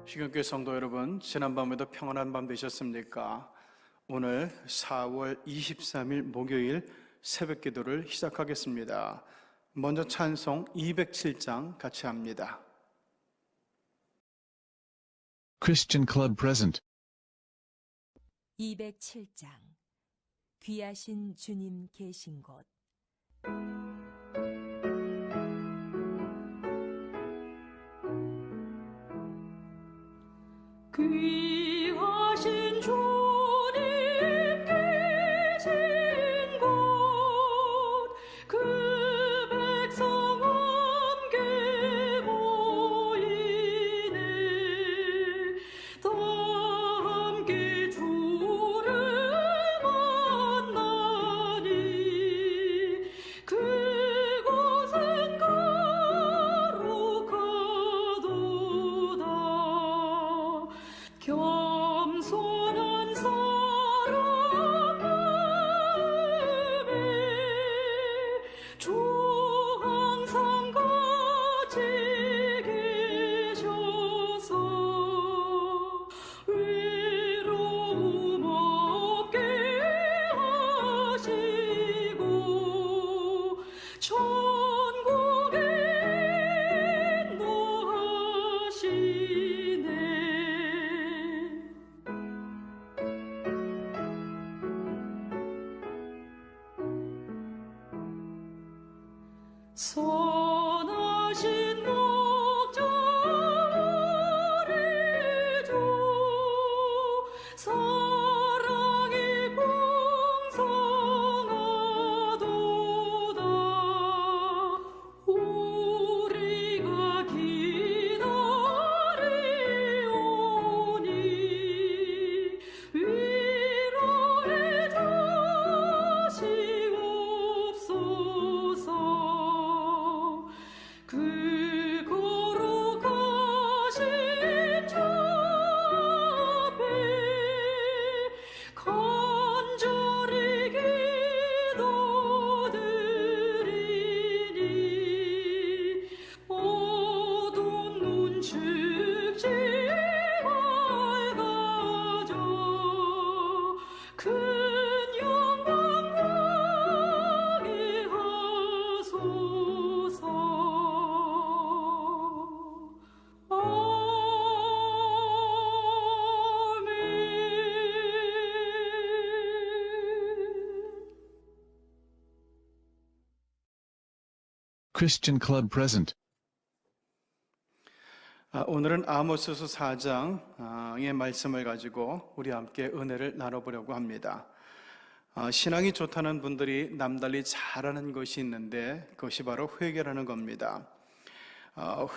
시경교회 성도 여러분, 지난밤에도 평안한 밤 되셨습니까? 오늘 4월 23일 목요일 새벽 기도를 시작하겠습니다. 먼저 찬송 207장 같이 합니다. Christian Club present. 207장 귀하신 주님 계신 곳. 귀하신 주님 계신 곳, 그 백성 함께 모이네. 다 함께 주를 만나니 그곳은 거룩하도다. 겸손한 사람 마음에 주 항상 같이 계셔서 외로움 없게 하시고 천국에 인도하시네. 선하신 목자 우리 주, 사랑이 풍성하도다. 우리가 기다리오니 위로해 주시옵소서. 그 거룩하신 주 앞에 간절히 기도드리니 어두운 눈 축지 밝아져 큰 영광 나게 하소서. Christian Club present. 오늘은 아모스서 4장의 말씀을 가지고 우리 함께 은혜를 나눠보려고 합니다. 신앙이 좋다는 분들이 남달리 잘하는 것이 있는데 그것이 바로 회개라는 겁니다.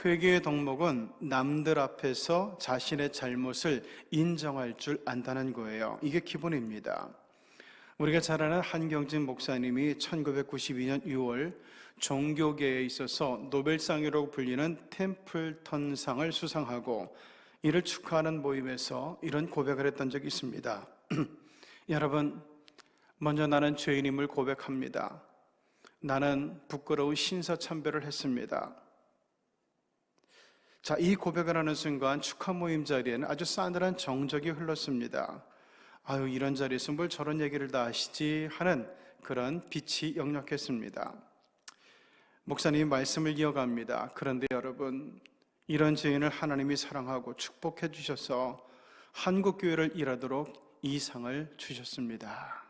회개의 덕목은 남들 앞에서 자신의 잘못을 인정할 줄 안다는 거예요. 이게 기본입니다. 우리가 잘 아는 한경진 목사님이 1992년 6월 종교계에 있어서 노벨상이라고 불리는 템플턴상을 수상하고 이를 축하하는 모임에서 이런 고백을 했던 적이 있습니다. 여러분, 먼저 나는 죄인임을 고백합니다. 나는 부끄러운 신사참배를 했습니다. 자, 이 고백을 하는 순간 축하 모임 자리에는 아주 싸늘한 정적이 흘렀습니다. 아유, 이런 자리에서 뭘 저런 얘기를 다 하시지 하는 그런 빛이 역력했습니다. 목사님이 말씀을 이어갑니다. 그런데 여러분, 이런 죄인을 하나님이 사랑하고 축복해 주셔서 한국교회를 일하도록 이 상을 주셨습니다.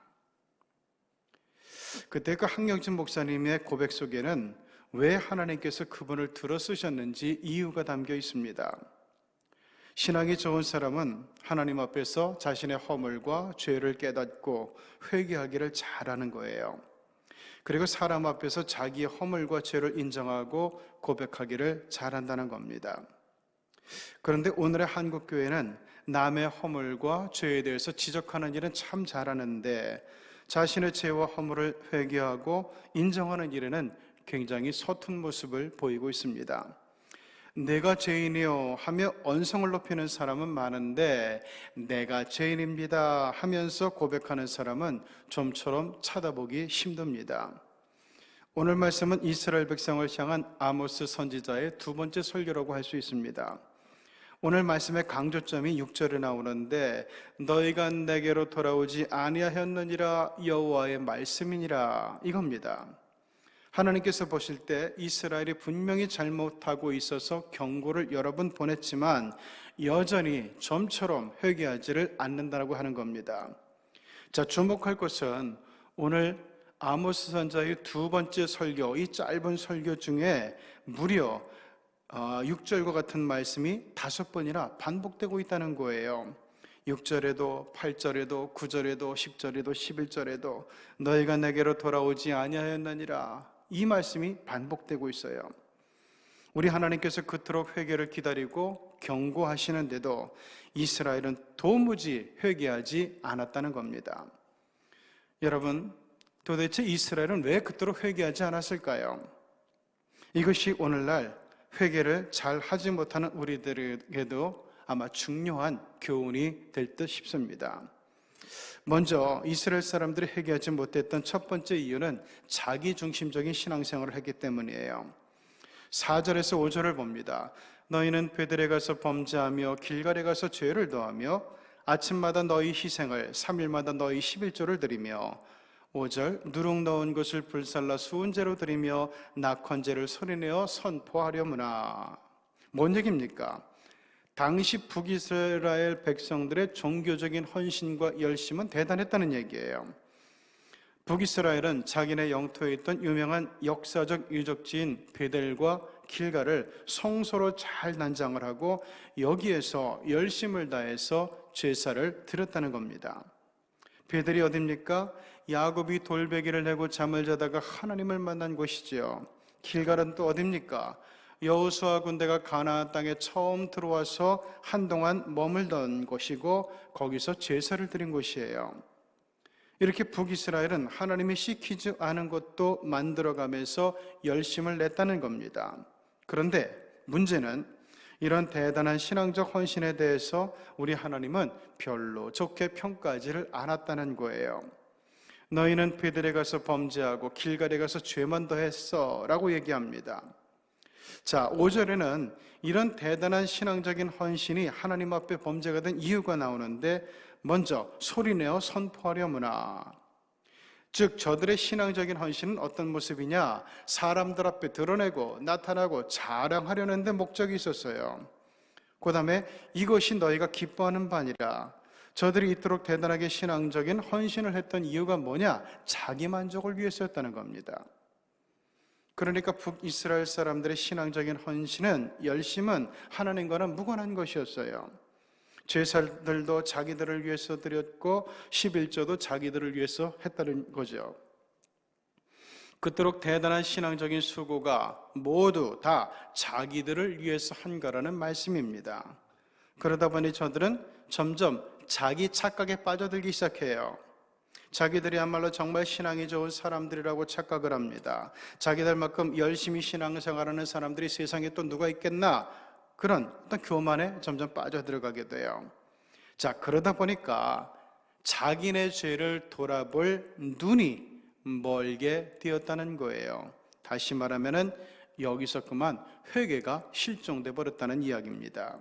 그때 그 한경진 목사님의 고백 속에는 왜 하나님께서 그분을 들어 쓰셨는지 이유가 담겨 있습니다. 신앙이 좋은 사람은 하나님 앞에서 자신의 허물과 죄를 깨닫고 회개하기를 잘하는 거예요. 그리고 사람 앞에서 자기의 허물과 죄를 인정하고 고백하기를 잘한다는 겁니다. 그런데 오늘의 한국교회는 남의 허물과 죄에 대해서 지적하는 일은 참 잘하는데 자신의 죄와 허물을 회개하고 인정하는 일에는 굉장히 서툰 모습을 보이고 있습니다. 내가 죄인이요 하며 언성을 높이는 사람은 많은데 내가 죄인입니다 하면서 고백하는 사람은 좀처럼 쳐다보기 힘듭니다. 오늘 말씀은 이스라엘 백성을 향한 아모스 선지자의 두 번째 설교라고 할 수 있습니다. 오늘 말씀의 강조점이 6절에 나오는데 너희가 내게로 돌아오지 아니하였느니라 여호와의 말씀이니라 이겁니다. 하나님께서 보실 때 이스라엘이 분명히 잘못하고 있어서 경고를 여러 번 보냈지만 여전히 좀처럼 회개하지를 않는다고 하는 겁니다. 자, 주목할 것은 오늘 아모스 선자의 두 번째 설교, 이 짧은 설교 중에 무려 6절과 같은 말씀이 5번이나 반복되고 있다는 거예요. 6절에도 8절에도 9절에도 10절에도 11절에도 너희가 내게로 돌아오지 아니하였느니라 이 말씀이 반복되고 있어요. 우리 하나님께서 그토록 회개를 기다리고 경고하시는데도 이스라엘은 도무지 회개하지 않았다는 겁니다. 여러분, 도대체 이스라엘은 왜 그토록 회개하지 않았을까요? 이것이 오늘날 회개를 잘 하지 못하는 우리들에게도 아마 중요한 교훈이 될 듯 싶습니다. 먼저 이스라엘 사람들이 회개하지 못했던 첫 번째 이유는 자기중심적인 신앙생활을 했기 때문이에요. 4절에서 5절을 봅니다. 너희는 베들에 가서 범죄하며 길갈에 가서 죄를 더하며 아침마다 너희 희생을 3일마다 너희 11조를 드리며 5절 누룩 넣은 것을 불살라 수은제로 드리며 낙헌제를 소리내어 선포하려무나. 뭔 얘기입니까? 당시 북이스라엘 백성들의 종교적인 헌신과 열심은 대단했다는 얘기예요. 북이스라엘은 자기네 영토에 있던 유명한 역사적 유적지인 베델과 길갈을 성소로 잘 난장을 하고 여기에서 열심을 다해서 제사를 드렸다는 겁니다. 베델이 어딥니까? 야곱이 돌베개를 내고 잠을 자다가 하나님을 만난 곳이지요. 길갈은 또 어딥니까? 여호수아 군대가 가나안 땅에 처음 들어와서 한동안 머물던 곳이고 거기서 제사를 드린 곳이에요. 이렇게 북이스라엘은 하나님이 시키지 않은 것도 만들어가면서 열심을 냈다는 겁니다. 그런데 문제는 이런 대단한 신앙적 헌신에 대해서 우리 하나님은 별로 좋게 평가하지를 않았다는 거예요. 너희는 베들에 가서 범죄하고 길갈에 가서 죄만 더했어 라고 얘기합니다. 자, 5절에는 이런 대단한 신앙적인 헌신이 하나님 앞에 범죄가 된 이유가 나오는데 먼저 소리내어 선포하려무나. 즉 저들의 신앙적인 헌신은 어떤 모습이냐? 사람들 앞에 드러내고 나타나고 자랑하려는 데 목적이 있었어요. 그 다음에 이것이 너희가 기뻐하는 바니라. 저들이 이토록 대단하게 신앙적인 헌신을 했던 이유가 뭐냐? 자기 만족을 위해서였다는 겁니다. 그러니까 북이스라엘 사람들의 신앙적인 헌신은 열심은 하나님과는 무관한 것이었어요. 제사들도 자기들을 위해서 드렸고 11조도 자기들을 위해서 했다는 거죠. 그토록 대단한 신앙적인 수고가 모두 다 자기들을 위해서 한 거라는 말씀입니다. 그러다 보니 저들은 점점 자기 착각에 빠져들기 시작해요. 자기들이야말로 정말 신앙이 좋은 사람들이라고 착각을 합니다. 자기들만큼 열심히 신앙생활하는 사람들이 세상에 또 누가 있겠나? 그런 어떤 교만에 점점 빠져들어가게 돼요. 자, 그러다 보니까 자기네 죄를 돌아볼 눈이 멀게 되었다는 거예요. 다시 말하면은 여기서 그만 회개가 실종돼 버렸다는 이야기입니다.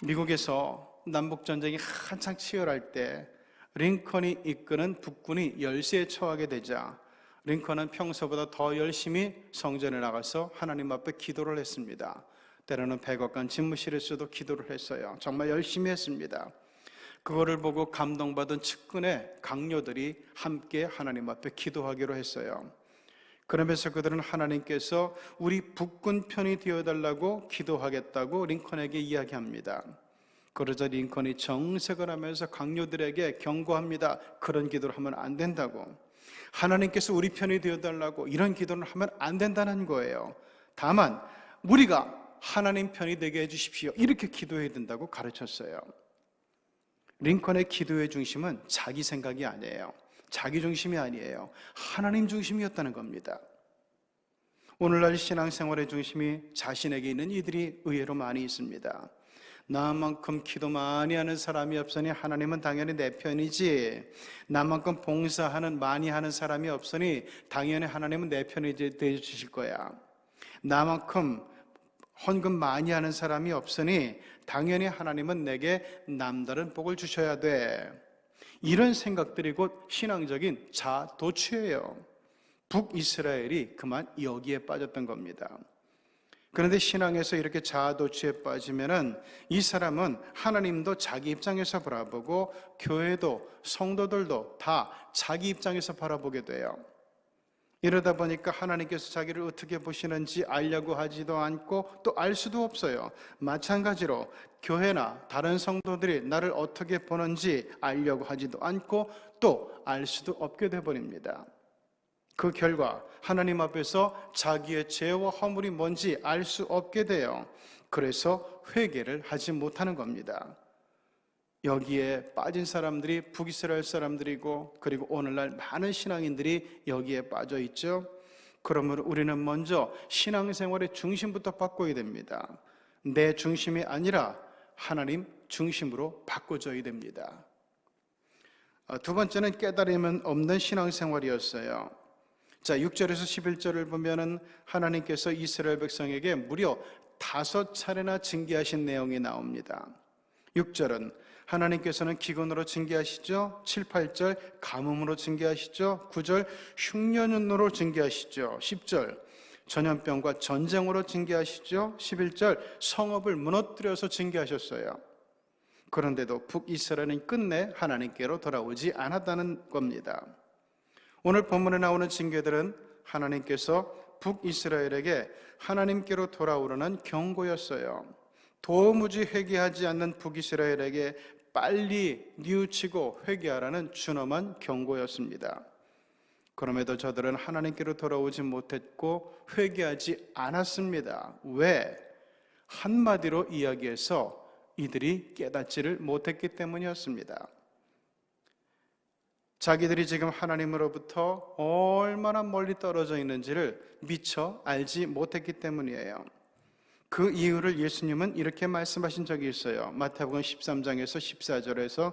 미국에서 남북전쟁이 한창 치열할 때 링컨이 이끄는 북군이 열세에 처하게 되자 링컨은 평소보다 더 열심히 성전에 나가서 하나님 앞에 기도를 했습니다. 때로는 백악관 집무실에서도 기도를 했어요. 정말 열심히 했습니다. 그거를 보고 감동받은 측근의 강요들이 함께 하나님 앞에 기도하기로 했어요. 그러면서 그들은 하나님께서 우리 북군 편이 되어달라고 기도하겠다고 링컨에게 이야기합니다. 그러자 링컨이 정색을 하면서 강요들에게 경고합니다. 그런 기도를 하면 안 된다고. 하나님께서 우리 편이 되어달라고 이런 기도를 하면 안 된다는 거예요. 다만 우리가 하나님 편이 되게 해주십시오. 이렇게 기도해야 된다고 가르쳤어요. 링컨의 기도의 중심은 자기 생각이 아니에요. 자기 중심이 아니에요. 하나님 중심이었다는 겁니다. 오늘날 신앙생활의 중심이 자신에게 있는 이들이 의외로 많이 있습니다. 나만큼 기도 많이 하는 사람이 없으니 하나님은 당연히 내 편이지. 나만큼 봉사하는 많이 하는 사람이 없으니 당연히 하나님은 내 편이 되어 주실 거야. 나만큼 헌금 많이 하는 사람이 없으니 당연히 하나님은 내게 남다른 복을 주셔야 돼. 이런 생각들이 곧 신앙적인 자도취예요. 북이스라엘이 그만 여기에 빠졌던 겁니다. 그런데 신앙에서 이렇게 자아도취에 빠지면은 이 사람은 하나님도 자기 입장에서 바라보고 교회도 성도들도 다 자기 입장에서 바라보게 돼요. 이러다 보니까 하나님께서 자기를 어떻게 보시는지 알려고 하지도 않고 또 알 수도 없어요. 마찬가지로 교회나 다른 성도들이 나를 어떻게 보는지 알려고 하지도 않고 또 알 수도 없게 돼버립니다. 그 결과 하나님 앞에서 자기의 죄와 허물이 뭔지 알 수 없게 돼요. 그래서 회개를 하지 못하는 겁니다. 여기에 빠진 사람들이 북이스라엘 사람들이고 그리고 오늘날 많은 신앙인들이 여기에 빠져 있죠. 그러므로 우리는 먼저 신앙생활의 중심부터 바꿔야 됩니다. 내 중심이 아니라 하나님 중심으로 바꿔줘야 됩니다. 두 번째는 깨달음은 없는 신앙생활이었어요. 자, 6절에서 11절을 보면은 하나님께서 이스라엘 백성에게 무려 5차례나 징계하신 내용이 나옵니다. 6절은 하나님께서는 기근으로 징계하시죠. 7, 8절 가뭄으로 징계하시죠. 9절 흉년으로 징계하시죠. 10절 전염병과 전쟁으로 징계하시죠. 11절 성읍을 무너뜨려서 징계하셨어요. 그런데도 북이스라엘은 끝내 하나님께로 돌아오지 않았다는 겁니다. 오늘 본문에 나오는 징계들은 하나님께서 북이스라엘에게 하나님께로 돌아오라는 경고였어요. 도무지 회개하지 않는 북이스라엘에게 빨리 뉘우치고 회개하라는 준엄한 경고였습니다. 그럼에도 저들은 하나님께로 돌아오지 못했고 회개하지 않았습니다. 왜? 한마디로 이야기해서 이들이 깨닫지를 못했기 때문이었습니다. 자기들이 지금 하나님으로부터 얼마나 멀리 떨어져 있는지를 미처 알지 못했기 때문이에요. 그 이유를 예수님은 이렇게 말씀하신 적이 있어요. 마태복음 13장에서 14절에서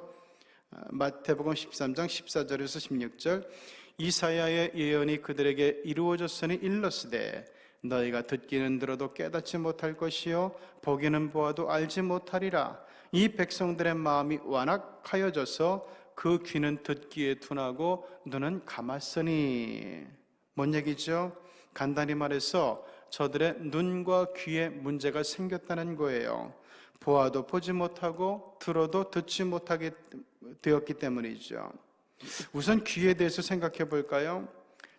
마태복음 13장 14절에서 16절 이사야의 예언이 그들에게 이루어졌으니 일렀으되 너희가 듣기는 들어도 깨닫지 못할 것이요 보기는 보아도 알지 못하리라. 이 백성들의 마음이 완악하여져서 그 귀는 듣기에 둔하고 눈은 감았으니. 뭔 얘기죠? 간단히 말해서 저들의 눈과 귀에 문제가 생겼다는 거예요. 보아도 보지 못하고 들어도 듣지 못하게 되었기 때문이죠. 우선 귀에 대해서 생각해 볼까요?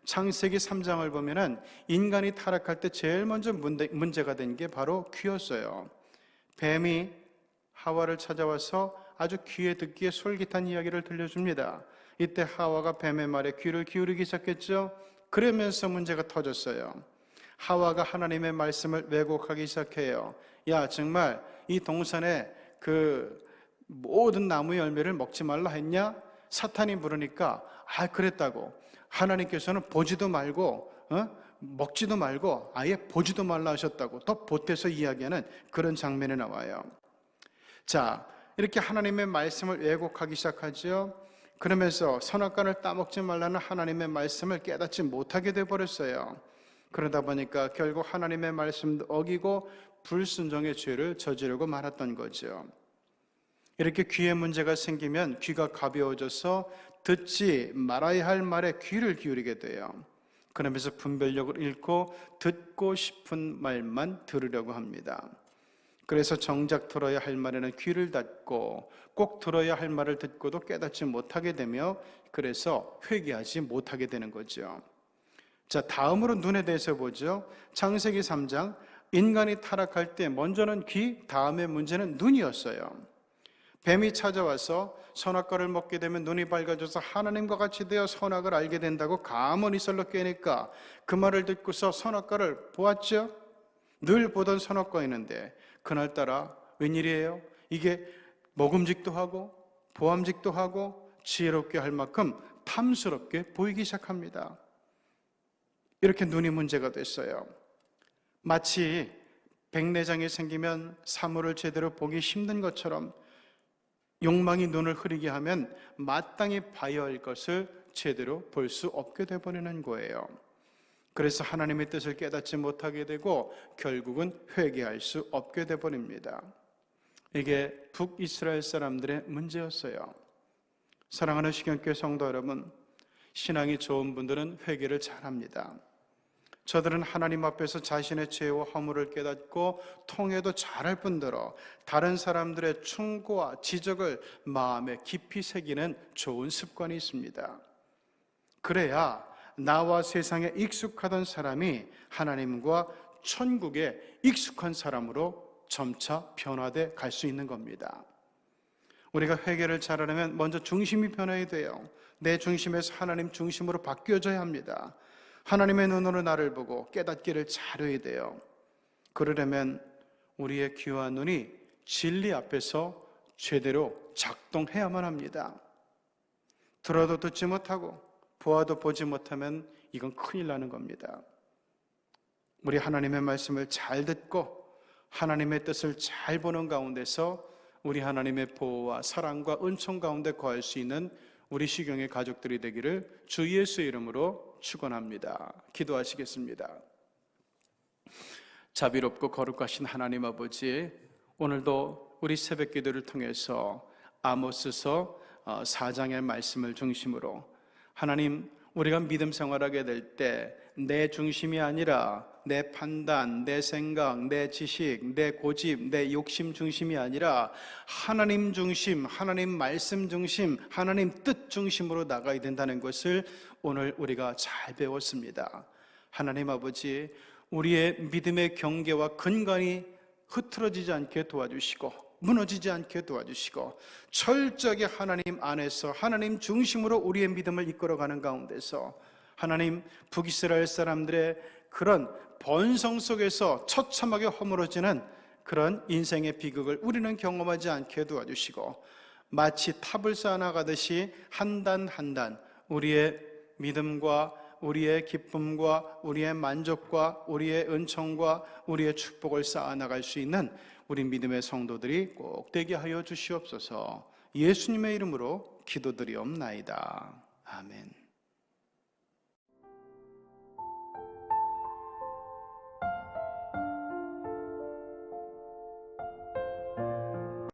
창세기 3장을 보면은 인간이 타락할 때 제일 먼저 문제가 된 게 바로 귀였어요. 뱀이 하와를 찾아와서 아주 귀에 듣기에 솔깃한 이야기를 들려줍니다. 이때 하와가 뱀의 말에 귀를 기울이기 시작했죠. 그러면서 문제가 터졌어요. 하와가 하나님의 말씀을 왜곡하기 시작해요. 야, 정말 이 동산에 그 모든 나무 열매를 먹지 말라 했냐? 사탄이 물으니까 그랬다고. 하나님께서는 보지도 말고 먹지도 말고 아예 보지도 말라 하셨다고 더 보태서 이야기하는 그런 장면이 나와요. 자, 이렇게 하나님의 말씀을 왜곡하기 시작하죠. 그러면서 선악과를 따먹지 말라는 하나님의 말씀을 깨닫지 못하게 되어버렸어요. 그러다 보니까 결국 하나님의 말씀도 어기고 불순종의 죄를 저지르고 말았던 거죠. 이렇게 귀에 문제가 생기면 귀가 가벼워져서 듣지 말아야 할 말에 귀를 기울이게 돼요. 그러면서 분별력을 잃고 듣고 싶은 말만 들으려고 합니다. 그래서 정작 들어야 할 말에는 귀를 닫고 꼭 들어야 할 말을 듣고도 깨닫지 못하게 되며 그래서 회개하지 못하게 되는 거죠. 자, 다음으로 눈에 대해서 보죠. 창세기 3장 인간이 타락할 때 먼저는 귀, 다음에 문제는 눈이었어요. 뱀이 찾아와서 선악과를 먹게 되면 눈이 밝아져서 하나님과 같이 되어 선악을 알게 된다고 가문이 썰러 꿰니까 그 말을 듣고서 선악과를 보았죠. 늘 보던 선악과였는데 그날따라 웬일이에요? 이게 먹음직도 하고 보암직도 하고 지혜롭게 할 만큼 탐스럽게 보이기 시작합니다. 이렇게 눈이 문제가 됐어요. 마치 백내장이 생기면 사물을 제대로 보기 힘든 것처럼 욕망이 눈을 흐리게 하면 마땅히 봐야 할 것을 제대로 볼 수 없게 되어버리는 거예요. 그래서 하나님의 뜻을 깨닫지 못하게 되고 결국은 회개할 수 없게 되어버립니다. 이게 북이스라엘 사람들의 문제였어요. 사랑하는 시경교회 성도 여러분, 신앙이 좋은 분들은 회개를 잘합니다. 저들은 하나님 앞에서 자신의 죄와 허물을 깨닫고 통회도 잘할 뿐더러 다른 사람들의 충고와 지적을 마음에 깊이 새기는 좋은 습관이 있습니다. 그래야 나와 세상에 익숙하던 사람이 하나님과 천국에 익숙한 사람으로 점차 변화돼 갈 수 있는 겁니다. 우리가 회개를 잘하려면 먼저 중심이 변해야 돼요. 내 중심에서 하나님 중심으로 바뀌어져야 합니다. 하나님의 눈으로 나를 보고 깨닫기를 잘해야 돼요. 그러려면 우리의 귀와 눈이 진리 앞에서 제대로 작동해야만 합니다. 들어도 듣지 못하고 보아도 보지 못하면 이건 큰일 나는 겁니다. 우리 하나님의 말씀을 잘 듣고 하나님의 뜻을 잘 보는 가운데서 우리 하나님의 보호와 사랑과 은총 가운데 거할 수 있는 우리 시경의 가족들이 되기를 주 예수의 이름으로 축원합니다. 기도하시겠습니다. 자비롭고 거룩하신 하나님 아버지, 오늘도 우리 새벽 기도를 통해서 아모스서 4장의 말씀을 중심으로 하나님, 우리가 믿음 생활하게 될 때 내 중심이 아니라 내 판단, 내 생각, 내 지식, 내 고집, 내 욕심 중심이 아니라 하나님 중심, 하나님 말씀 중심, 하나님 뜻 중심으로 나가야 된다는 것을 오늘 우리가 잘 배웠습니다. 하나님 아버지, 우리의 믿음의 경계와 근간이 흐트러지지 않게 도와주시고 무너지지 않게 도와주시고 철저하게 하나님 안에서 하나님 중심으로 우리의 믿음을 이끌어가는 가운데서 하나님, 북이스라엘 사람들의 그런 번성 속에서 처참하게 허물어지는 그런 인생의 비극을 우리는 경험하지 않게 도와주시고 마치 탑을 쌓아나가듯이 한 단 한 단 우리의 믿음과 우리의 기쁨과 우리의 만족과 우리의 은총과 우리의 축복을 쌓아나갈 수 있는 우리 믿음의 성도들이 꼭 되게 하여 주시옵소서. 예수님의 이름으로 기도드리옵나이다. 아멘.